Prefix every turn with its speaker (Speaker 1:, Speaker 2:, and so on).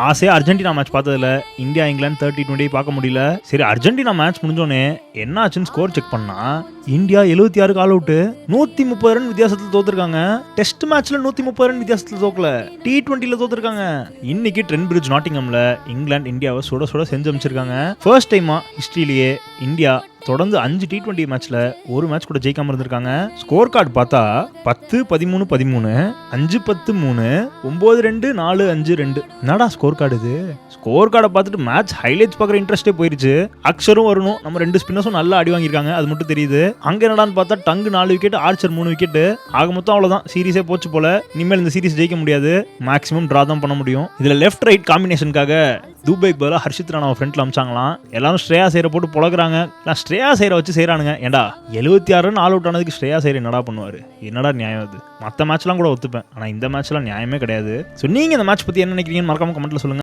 Speaker 1: ஆசையாக Argentina match பார்த்ததில்ல. India England 30-20 பார்க்க முடியல. சரி அர்ஜென்டினா மேட்ச் முடிஞ்சோடனே என்ன ஆச்சுன்னு ஸ்கோர் செக் பண்ணா இந்தியா 76 ஆல் அவுட்டு 130 ரன் வித்தியாசத்தில் தோத்துருக்காங்க. டெஸ்ட் மேட்ச்ல 130 ரன் வித்தியாசத்தில் தோக்கல, T20ல தோத்துருக்காங்க. இன்னைக்கு ட்ரெண்ட் பிரிட்ஜ் நாட்டிங்கம்ல இங்கிலாந்து இந்தியாவை சுட சுட செஞ்சு அமைச்சிருக்காங்க. ஃபர்ஸ்ட் டைமா ஹிஸ்டரியிலேயே இந்தியா தொடர்ந்து 5 T20 மேட்ச்ல ஒரு மேட்ச் கூட ஜெயிக்காம இருந்திருக்காங்க. ஸ்கோர் கார்டு பார்த்தா 10-13-13 5-10-3 9-2 4-5-2. என்னடா ஸ்கோர் கார்டு இது? ஸ்கோர் கார்டை பார்த்துட்டு மேட்ச் ஹைலைட்ஸ் பார்க்குற இன்ட்ரெஸ்டே போயிருச்சு. அக்ஷரும் வரணும், நம்ம 2 ஸ்பின்னர்ஸும் நல்லா அடி வாங்கியிருக்காங்க, அது மட்டும் தெரியுது. அங்க என்னடான்னு பார்த்தா டங்கு 4 விக்கெட், ஆர்ச்சர் 3 விக்கெட். ஆக மொத்தம் அவ்வளவுதான், சீரிஸே போச்சு போல. இனிமேல் இந்த சீரிஸ் ஜெயிக்க முடியாது, மேக்ஸிமம் டிரா தான் பண்ண முடியும். இதுல லெஃப்ட் ரைட் காம்பினேஷனுக்காக துபைக்கு பதிலாக ஹர்ஷித் ராணாவை ஃப்ரண்ட்ல அமிச்சாங்களாம். எல்லாரும் ஸ்ரேயா சேரை போட்டு புழகுறாங்க. ஸ்ரேயா சேரை வச்சு செய்யறானுங்க. ஏண்டா 76 ரன் ஆல் அவுட் ஆனதுக்கு ஸ்ரேயா சேர் என்னடா பண்ணுவாரு? என்னடா நியாயம் அது? மற்ற மேட்ச்லாம் கூட ஒத்துப்பேன், ஆனா இந்த மேட்ச்லாம் நியாயமே கிடையாது. ஸோ நீங்க இந்த மேட்ச் பத்தி என்ன நினைக்கிறீங்கன்னு மறக்காம கமெண்ட்ல சொல்லுங்க.